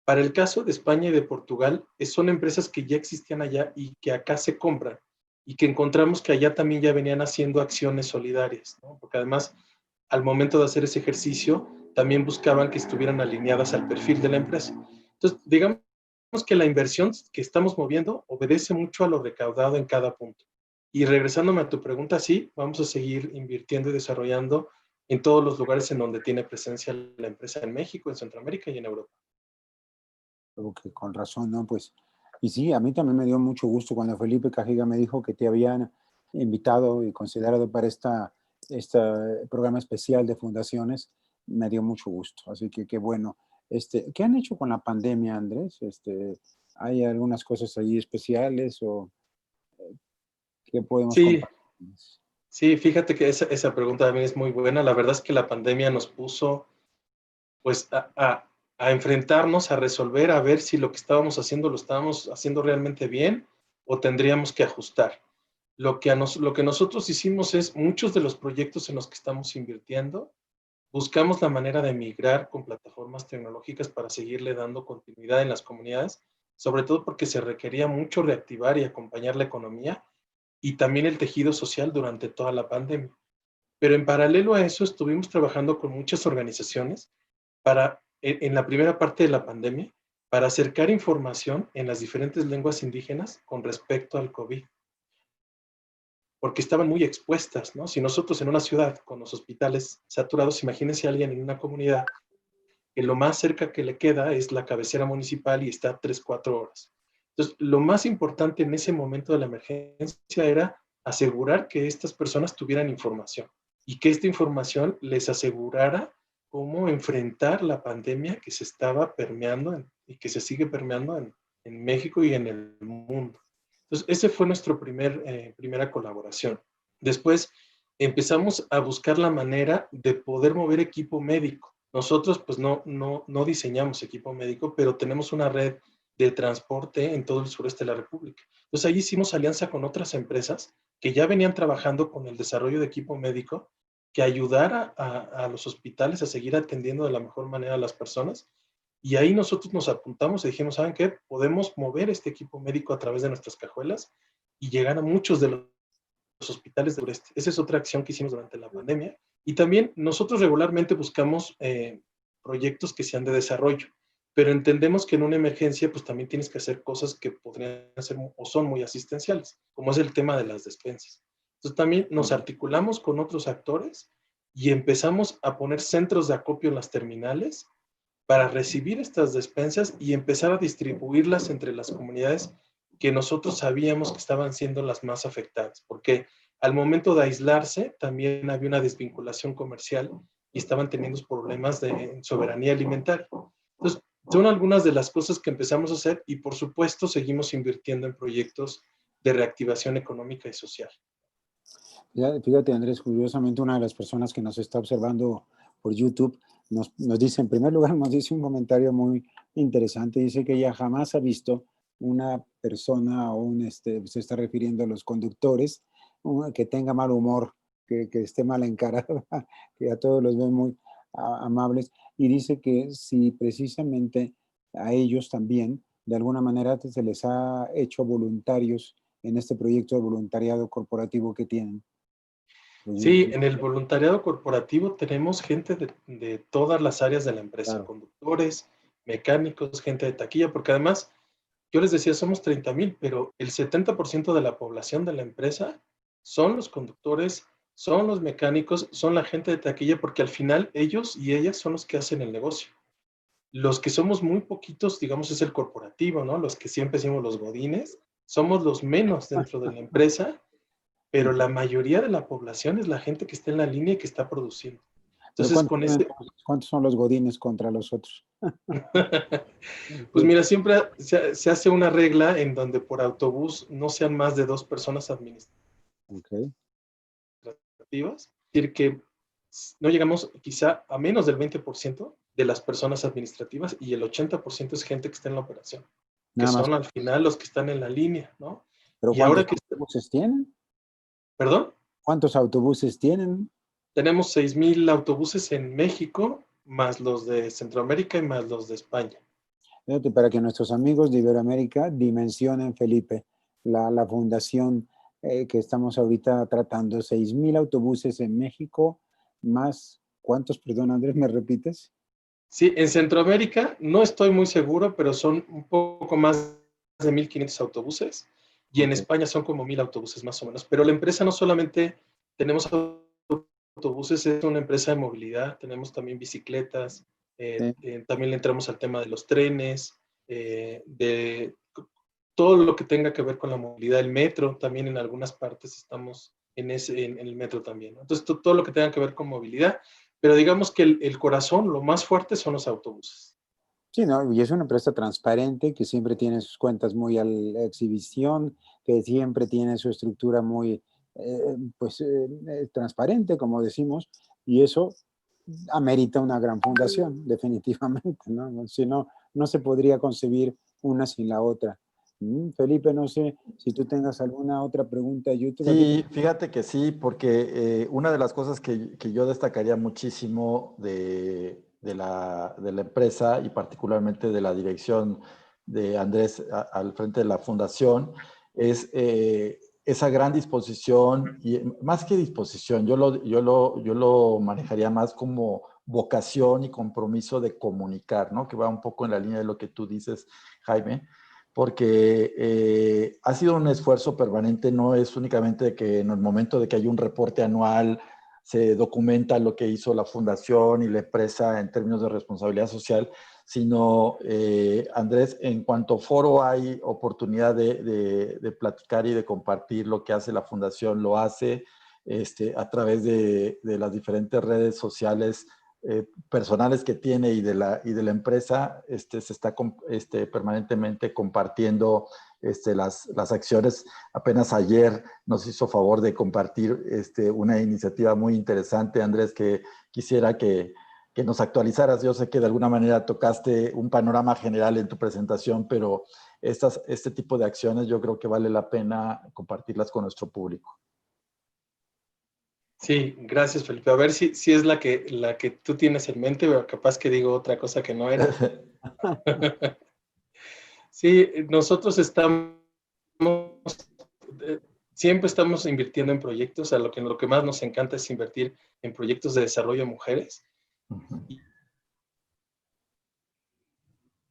Para el caso de España y de Portugal, son empresas que ya existían allá y que acá se compran y que encontramos que allá también ya venían haciendo acciones solidarias, ¿no? Porque además, al momento de hacer ese ejercicio, también buscaban que estuvieran alineadas al perfil de la empresa. Entonces, digamos que la inversión que estamos moviendo obedece mucho a lo recaudado en cada punto. Y regresándome a tu pregunta, sí, vamos a seguir invirtiendo y desarrollando en todos los lugares en donde tiene presencia la empresa en México, en Centroamérica y en Europa. Okay, con razón, ¿no? Pues, y sí, a mí también me dio mucho gusto cuando Felipe Cajiga me dijo que te habían invitado y considerado para este programa especial de fundaciones. Me dio mucho gusto, así que qué bueno. ¿Qué han hecho con la pandemia, Andrés? ¿Hay algunas cosas ahí especiales o qué podemos Sí, compartir? sí, fíjate que esa pregunta también es muy buena. La verdad es que la pandemia nos puso pues a enfrentarnos, a resolver, a ver si lo que estábamos haciendo lo estábamos haciendo realmente bien o tendríamos que ajustar. Lo que nosotros hicimos es muchos de los proyectos en los que estamos invirtiendo, buscamos la manera de migrar con plataformas tecnológicas para seguirle dando continuidad en las comunidades, sobre todo porque se requería mucho reactivar y acompañar la economía y también el tejido social durante toda la pandemia. Pero en paralelo a eso estuvimos trabajando con muchas organizaciones en la primera parte de la pandemia para acercar información en las diferentes lenguas indígenas con respecto al COVID. porque estaban muy expuestas, ¿no? Si nosotros en una ciudad con los hospitales saturados, imagínense a alguien en una comunidad que lo más cerca que le queda es la cabecera municipal y está 3, 4 horas. Entonces, lo más importante en ese momento de la emergencia era asegurar que estas personas tuvieran información y que esta información les asegurara cómo enfrentar la pandemia que se estaba permeando y que se sigue permeando en México y en el mundo. Entonces, ese fue nuestra primera colaboración. Después empezamos a buscar la manera de poder mover equipo médico. Nosotros pues no diseñamos equipo médico, pero tenemos una red de transporte en todo el sureste de la República. Entonces ahí hicimos alianza con otras empresas que ya venían trabajando con el desarrollo de equipo médico que ayudara a los hospitales a seguir atendiendo de la mejor manera a las personas. Y ahí nosotros nos apuntamos y dijimos, ¿saben qué? Podemos mover este equipo médico a través de nuestras cajuelas y llegar a muchos de los hospitales del sureste. Esa es otra acción que hicimos durante la pandemia. Y también nosotros regularmente buscamos proyectos que sean de desarrollo, pero entendemos que en una emergencia pues también tienes que hacer cosas que podrían ser o son muy asistenciales, como es el tema de las despensas. Entonces también nos articulamos con otros actores y empezamos a poner centros de acopio en las terminales para recibir estas despensas y empezar a distribuirlas entre las comunidades que nosotros sabíamos que estaban siendo las más afectadas, porque al momento de aislarse también había una desvinculación comercial y estaban teniendo problemas de soberanía alimentaria. Entonces, son algunas de las cosas que empezamos a hacer y por supuesto seguimos invirtiendo en proyectos de reactivación económica y social. Fíjate, Andrés, curiosamente una de las personas que nos está observando por YouTube nos dice, en primer lugar, nos dice un comentario muy interesante, dice que ella jamás ha visto una persona o se está refiriendo a los conductores, que tenga mal humor, que esté mal encarado, que a todos los ven muy amables, y dice que si precisamente a ellos también, de alguna manera se les ha hecho voluntarios en este proyecto de voluntariado corporativo que tienen. Sí, en el voluntariado corporativo tenemos gente de todas las áreas de la empresa, Claro. Conductores, mecánicos, gente de taquilla, porque además, yo les decía, somos 30,000, pero el 70% de la población de la empresa son los conductores, son los mecánicos, son la gente de taquilla, porque al final ellos y ellas son los que hacen el negocio. Los que somos muy poquitos, digamos, es el corporativo, ¿no? Los que siempre decimos los godines, somos los menos dentro de la empresa, pero la mayoría de la población es la gente que está en la línea y que está produciendo. Entonces, con ¿cuántos son los godines contra los otros? Pues mira, siempre se hace una regla en donde por autobús no sean más de 2 personas administrativas. Okay. Es decir, que no llegamos quizá a menos del 20% de las personas administrativas y el 80% es gente que está en la operación, que son al final los que están en la línea, ¿no? ¿Pero y ahora cuántos autobuses tienen? ¿Perdón? ¿Cuántos autobuses tienen? Tenemos 6,000 autobuses en México, más los de Centroamérica y más los de España. Fíjate, para que nuestros amigos de Iberoamérica dimensionen, Felipe, la fundación que estamos ahorita tratando, 6,000 autobuses en México, más, ¿cuántos, perdón, Andrés, me repites? Sí, en Centroamérica no estoy muy seguro, pero son un poco más de 1,500 autobuses y en España son como 1,000 autobuses más o menos. Pero la empresa no solamente tenemos autobuses, es una empresa de movilidad, tenemos también bicicletas, también le entramos al tema de los trenes, de todo lo que tenga que ver con la movilidad, el metro, también en algunas partes estamos en el metro también, ¿no? Entonces, todo lo que tenga que ver con movilidad, pero digamos que el corazón, lo más fuerte son los autobuses. Sí, ¿no? Y es una empresa transparente que siempre tiene sus cuentas muy a la exhibición, que siempre tiene su estructura muy, transparente, como decimos, y eso amerita una gran fundación, definitivamente, ¿no? Si no, no se podría concebir una sin la otra. Felipe, no sé si tú tengas alguna otra pregunta, YouTube. Sí, fíjate que sí, porque una de las cosas que yo destacaría muchísimo de la empresa y particularmente de la dirección de Andrés al frente de la fundación es esa gran disposición y más que disposición, yo lo manejaría más como vocación y compromiso de comunicar, ¿no? Que va un poco en la línea de lo que tú dices, Jaime, porque ha sido un esfuerzo permanente, no es únicamente que en el momento de que hay un reporte anual se documenta lo que hizo la fundación y la empresa en términos de responsabilidad social, sino, Andrés, en cuanto foro hay oportunidad de platicar y de compartir lo que hace la fundación, lo hace a través de las diferentes redes sociales personales que tiene y de la empresa. Se está permanentemente compartiendo las acciones. Apenas ayer nos hizo favor de compartir una iniciativa muy interesante, Andrés, que quisiera que nos actualizaras. Yo sé que de alguna manera tocaste un panorama general en tu presentación, pero este tipo de acciones yo creo que vale la pena compartirlas con nuestro público. Sí, gracias, Felipe. A ver si es la que tú tienes en mente, pero capaz que digo otra cosa que no era. Sí, nosotros siempre estamos invirtiendo en proyectos. O sea, lo que más nos encanta es invertir en proyectos de desarrollo de mujeres.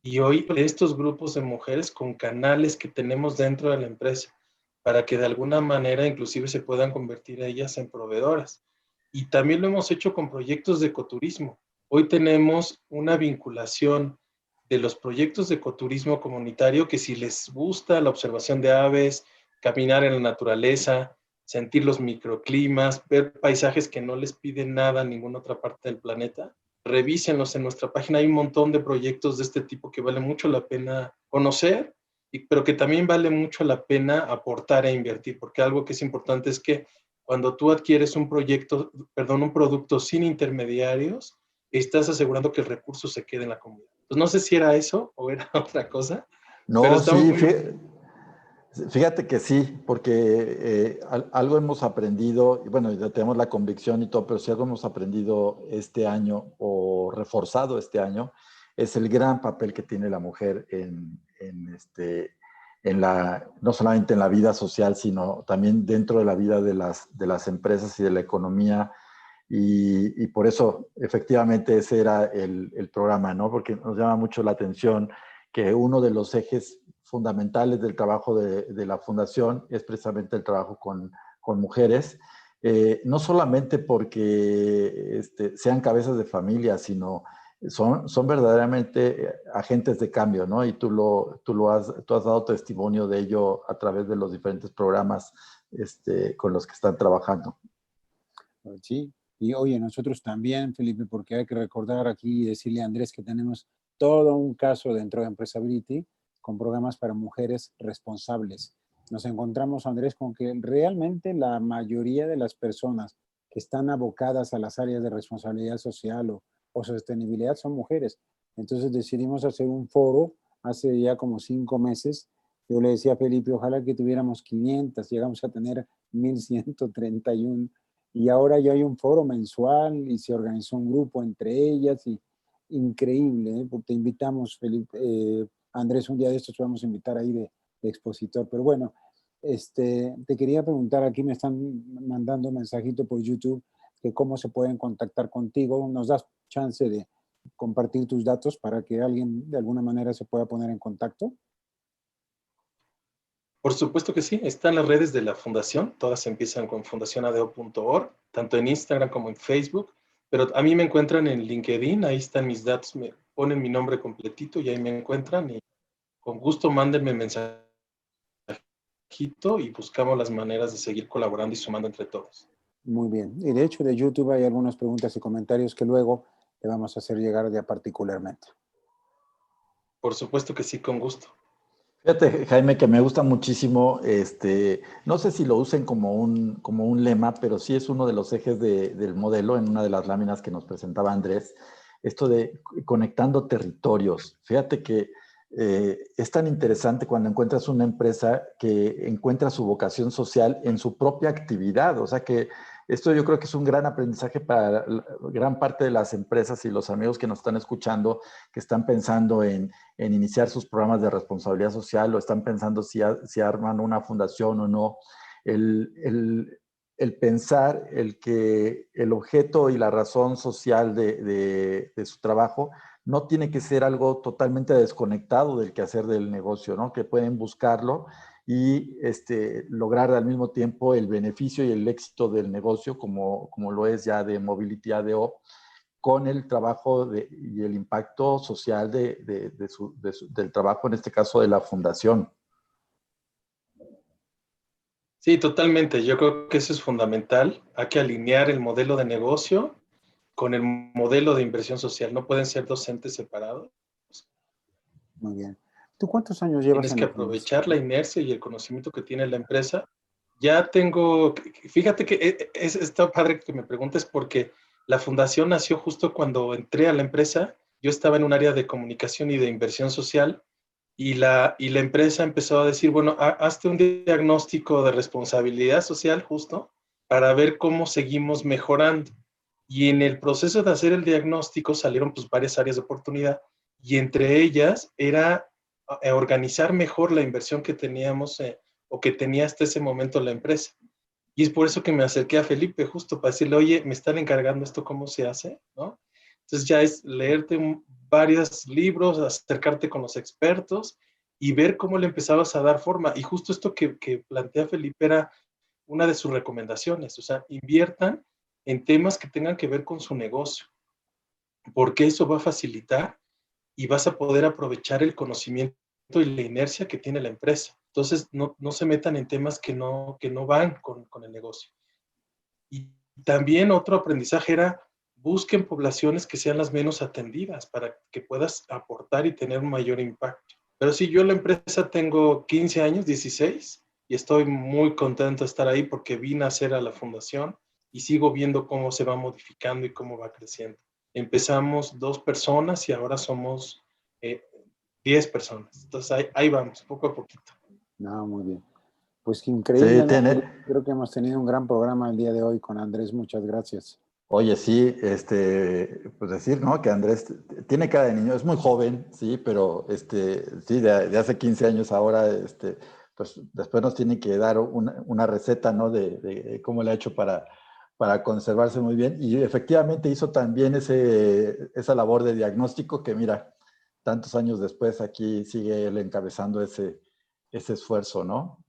Y hoy estos grupos de mujeres con canales que tenemos dentro de la empresa para que de alguna manera inclusive se puedan convertir ellas en proveedoras. Y también lo hemos hecho con proyectos de ecoturismo. Hoy tenemos una vinculación de los proyectos de ecoturismo comunitario que si les gusta la observación de aves, caminar en la naturaleza, sentir los microclimas, ver paisajes que no les piden nada en ninguna otra parte del planeta, revísenlos en nuestra página. Hay un montón de proyectos de este tipo que vale mucho la pena conocer, pero que también vale mucho la pena aportar e invertir, porque algo que es importante es que cuando tú adquieres un producto sin intermediarios, estás asegurando que el recurso se quede en la comunidad. Pues no sé si era eso o era otra cosa, pero No, estamos sí, muy... fíjate que sí, porque algo hemos aprendido, y bueno, ya tenemos la convicción y todo, pero si algo hemos aprendido este año o reforzado este año, es el gran papel que tiene la mujer no solamente en la vida social, sino también dentro de la vida de las empresas y de la economía. Y por eso, efectivamente, ese era el programa, ¿no? Porque nos llama mucho la atención que uno de los ejes fundamentales del trabajo de la fundación es precisamente el trabajo con mujeres, no solamente porque sean cabezas de familia, sino son verdaderamente agentes de cambio, ¿no? Y tú has dado testimonio de ello a través de los diferentes programas con los que están trabajando. Sí, y oye, nosotros también, Felipe, porque hay que recordar aquí y decirle a Andrés que tenemos todo un caso dentro de Empresability con programas para mujeres responsables. Nos encontramos, Andrés, con que realmente la mayoría de las personas que están abocadas a las áreas de responsabilidad social o sostenibilidad son mujeres. Entonces decidimos hacer un foro hace ya como 5 meses. Yo le decía a Felipe, ojalá que tuviéramos 500, llegamos a tener 1131. Y ahora ya hay un foro mensual y se organizó un grupo entre ellas y increíble, ¿eh? Porque te invitamos, Felipe, Andrés, un día de estos vamos a invitar ahí de expositor. Pero bueno, te quería preguntar, aquí me están mandando un mensajito por YouTube que cómo se pueden contactar contigo. ¿Nos das chance de compartir tus datos para que alguien de alguna manera se pueda poner en contacto? Por supuesto que sí, están las redes de la fundación, todas empiezan con fundacionadeo.org, tanto en Instagram como en Facebook, pero a mí me encuentran en LinkedIn, ahí están mis datos, me ponen mi nombre completito y ahí me encuentran y con gusto mándenme mensajito y buscamos las maneras de seguir colaborando y sumando entre todos. Muy bien, y de hecho de YouTube hay algunas preguntas y comentarios que luego le vamos a hacer llegar ya particularmente. Por supuesto que sí, con gusto. Fíjate, Jaime, que me gusta muchísimo, no sé si lo usen como un lema, pero sí es uno de los ejes del modelo en una de las láminas que nos presentaba Andrés, esto de conectando territorios. Fíjate que es tan interesante cuando encuentras una empresa que encuentra su vocación social en su propia actividad. O sea que esto yo creo que es un gran aprendizaje para gran parte de las empresas y los amigos que nos están escuchando, que están pensando en iniciar sus programas de responsabilidad social o están pensando si arman una fundación o no. El pensar el que el objeto y la razón social de su trabajo no tiene que ser algo totalmente desconectado del quehacer del negocio, ¿no? Que pueden buscarlo y lograr al mismo tiempo el beneficio y el éxito del negocio, como lo es ya de Mobility ADO, con el trabajo y el impacto social del trabajo, en este caso de la fundación. Sí, totalmente. Yo creo que eso es fundamental. Hay que alinear el modelo de negocio con el modelo de inversión social. No pueden ser dos entes separados. Muy bien. ¿Tú cuántos años llevas Tienes en que la aprovechar fundación? la inercia y el conocimiento que tiene la empresa. Ya tengo, fíjate que está padre que me preguntes porque la fundación nació justo cuando entré a la empresa. Yo estaba en un área de comunicación y de inversión social y la empresa empezó a decir, bueno, hazte un diagnóstico de responsabilidad social justo para ver cómo seguimos mejorando. Y en el proceso de hacer el diagnóstico salieron pues varias áreas de oportunidad y entre ellas era organizar mejor la inversión que teníamos o que tenía hasta ese momento la empresa. Y es por eso que me acerqué a Felipe justo para decirle, oye, me están encargando esto, ¿cómo se hace? ¿No? Entonces ya es leerte varios libros, acercarte con los expertos y ver cómo le empezabas a dar forma. Y justo esto que plantea Felipe era una de sus recomendaciones, o sea, inviertan en temas que tengan que ver con su negocio, porque eso va a facilitar y vas a poder aprovechar el conocimiento y la inercia que tiene la empresa. Entonces, no se metan en temas que no van con el negocio. Y también otro aprendizaje era, busquen poblaciones que sean las menos atendidas para que puedas aportar y tener un mayor impacto. Pero sí, yo en la empresa tengo 15 años, 16, y estoy muy contento de estar ahí porque vine a hacer a la fundación y sigo viendo cómo se va modificando y cómo va creciendo. Empezamos 2 personas y ahora somos 10 personas. Entonces ahí vamos, poco a poquito. No, muy bien. Pues Sí, increíblemente, creo que hemos tenido un gran programa el día de hoy con Andrés. Muchas gracias. Oye, sí, pues decir, ¿no? Que Andrés tiene cara de niño, es muy joven, sí, pero sí, de hace 15 años ahora, pues después nos tiene que dar una receta, ¿no? De cómo le ha hecho para conservarse muy bien. Y efectivamente hizo también esa labor de diagnóstico que, mira, tantos años después aquí sigue él encabezando ese esfuerzo, ¿no?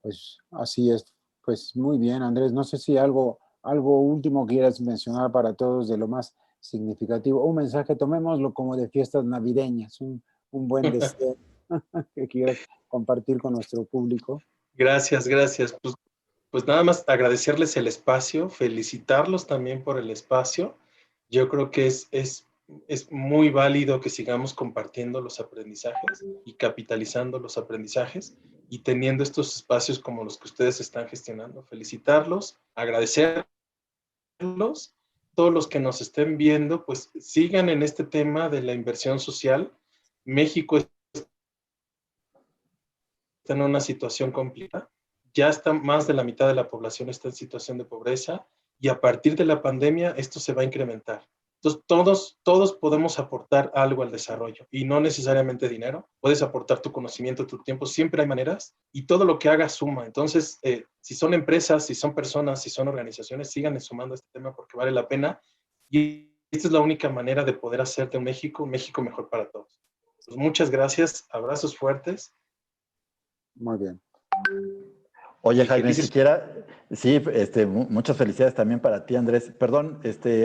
Pues así es. Pues muy bien, Andrés. No sé si algo último quieras mencionar para todos de lo más significativo. Un mensaje, tomémoslo como de fiestas navideñas, un buen deseo que quieras compartir con nuestro público. Gracias, gracias. Pues nada más agradecerles el espacio, felicitarlos también por el espacio. Yo creo que es muy válido que sigamos compartiendo los aprendizajes y capitalizando los aprendizajes y teniendo estos espacios como los que ustedes están gestionando. Felicitarlos, agradecerlos. Todos los que nos estén viendo, pues sigan en este tema de la inversión social. México está en una situación complicada. Ya está más de la mitad de la población está en situación de pobreza y a partir de la pandemia esto se va a incrementar. Entonces todos podemos aportar algo al desarrollo y no necesariamente dinero. Puedes aportar tu conocimiento, tu tiempo, siempre hay maneras y todo lo que hagas suma. Entonces, si son empresas, si son personas, si son organizaciones, sigan sumando este tema porque vale la pena y esta es la única manera de poder hacer de México un México mejor para todos. Pues muchas gracias, abrazos fuertes. Muy bien. Oye, Y Jaime, felices. siquiera, sí, muchas felicidades también para ti, Andrés. Perdón,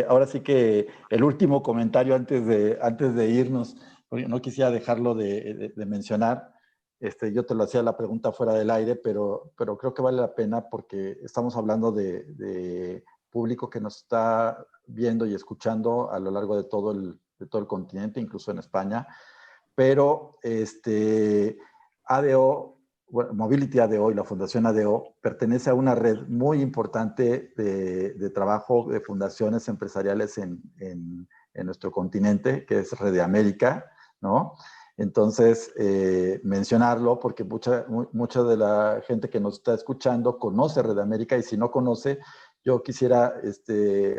ahora sí que el último comentario antes de irnos, porque no quisiera dejarlo de mencionar. Yo te lo hacía la pregunta fuera del aire, pero creo que vale la pena porque estamos hablando de público que nos está viendo y escuchando a lo largo de todo el continente, incluso en España. Pero ADO, bueno, Mobility ADO y la Fundación ADO pertenece a una red muy importante de trabajo de fundaciones empresariales en nuestro continente, que es Red de América, ¿no? Entonces, mencionarlo porque mucha de la gente que nos está escuchando conoce Red de América y si no conoce, yo quisiera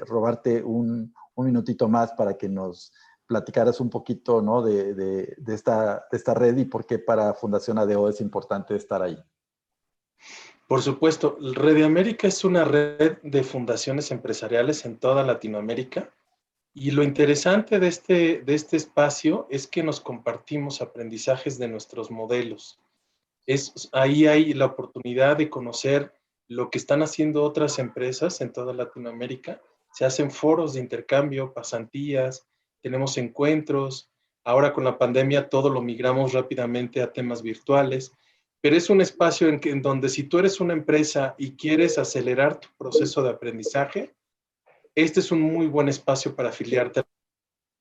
robarte un minutito más para que nos platicaras un poquito, ¿no? de esta red y por qué para Fundación ADO es importante estar ahí. Por supuesto, Red de América es una red de fundaciones empresariales en toda Latinoamérica Y lo interesante de este espacio es que nos compartimos aprendizajes de nuestros modelos. Ahí hay la oportunidad de conocer lo que están haciendo otras empresas en toda Latinoamérica. Se hacen foros de intercambio, pasantías, tenemos encuentros. Ahora con la pandemia todo lo migramos rápidamente a temas virtuales, pero es un espacio en donde si tú eres una empresa y quieres acelerar tu proceso de aprendizaje, este es un muy buen espacio para afiliarte a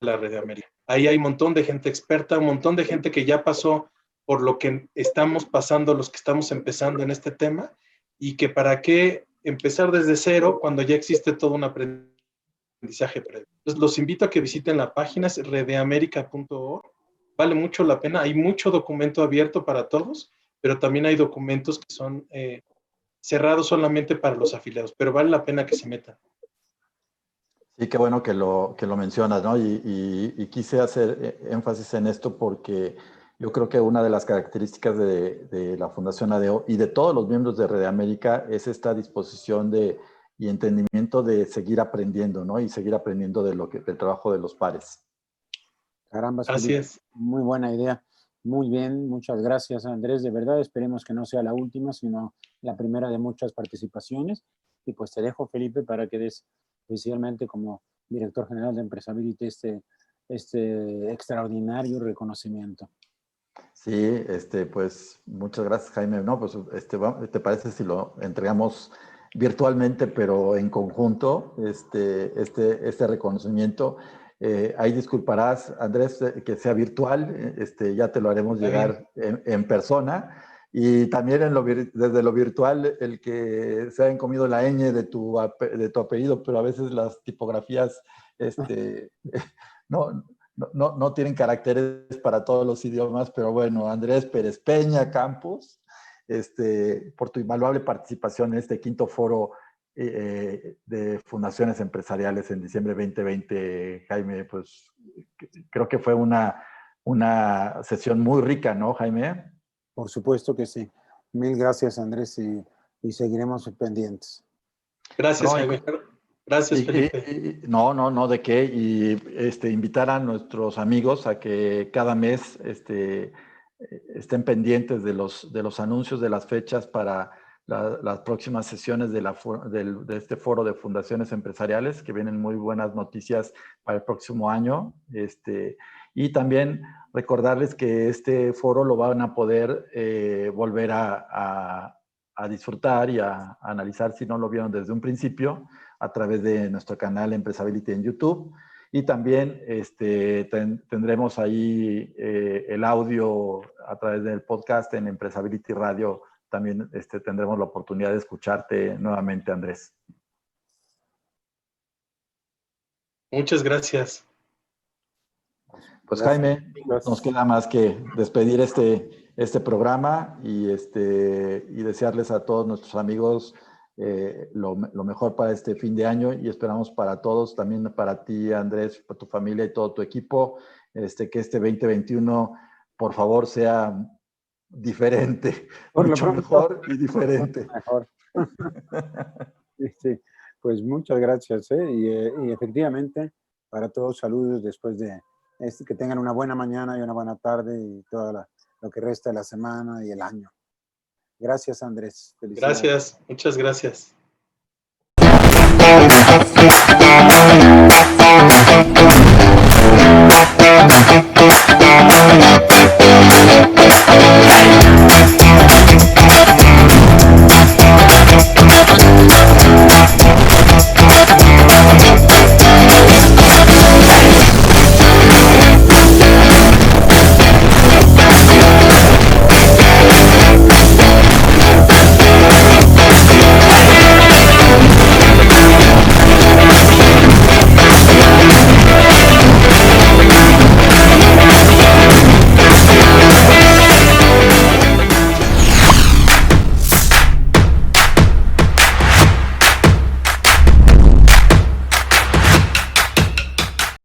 la Red de América. Ahí hay un montón de gente experta, un montón de gente que ya pasó por lo que estamos pasando los que estamos empezando en este tema, y que para qué empezar desde cero cuando ya existe todo un aprendizaje previo. Entonces, los invito a que visiten la página, es redeamerica.org. Vale mucho la pena, hay mucho documento abierto para todos, pero también hay documentos que son cerrados solamente para los afiliados, pero vale la pena que se metan. Sí, qué bueno que lo mencionas, ¿no? Y quise hacer énfasis en esto porque yo creo que una de las características de la Fundación ADO y de todos los miembros de Red América es esta disposición y entendimiento de seguir aprendiendo, ¿no? Y seguir aprendiendo del trabajo de los pares. Caramba, así es. Muy buena idea. Muy bien, muchas gracias, Andrés. De verdad, esperemos que no sea la última, sino la primera de muchas participaciones. Y pues te dejo, Felipe, para que des oficialmente como director general de Empresability este extraordinario reconocimiento. Sí, pues muchas gracias, Jaime. No, pues ¿te parece si lo entregamos virtualmente, pero en conjunto, este reconocimiento? Ahí disculparás, Andrés, que sea virtual, ya te lo haremos llegar en persona. Y también desde lo virtual, el que se hayan comido la ñ de tu apellido, pero a veces las tipografías no tienen caracteres para todos los idiomas, pero bueno, Andrés Pérez Peña Campos, por tu invaluable participación en este quinto foro de fundaciones empresariales en diciembre 2020, Jaime, pues creo que fue una sesión muy rica, ¿no, Jaime? Por supuesto que sí. Mil gracias, Andrés, y seguiremos pendientes. Gracias, Jaime. Gracias, Felipe. No, ¿de qué? Y invitar a nuestros amigos a que cada mes estén pendientes de los anuncios de las fechas para las próximas sesiones de este foro de fundaciones empresariales, que vienen muy buenas noticias para el próximo año. Y también recordarles que este foro lo van a poder volver a disfrutar y a analizar si no lo vieron desde un principio, a través de nuestro canal Empresability en YouTube. Y también tendremos ahí el audio a través del podcast en Empresability Radio. También tendremos la oportunidad de escucharte nuevamente, Andrés. Muchas gracias. Pues Jaime, nos queda más que despedir este programa y desearles a todos nuestros amigos lo mejor para este fin de año, y esperamos para todos, también para ti, Andrés, para tu familia y todo tu equipo, que este 2021 por favor sea diferente, mucho mejor y diferente. Mejor. Sí, pues muchas gracias, y efectivamente para todos saludos después de que tengan una buena mañana y una buena tarde y todo lo que resta de la semana y el año. Gracias, Andrés. Gracias, muchas gracias.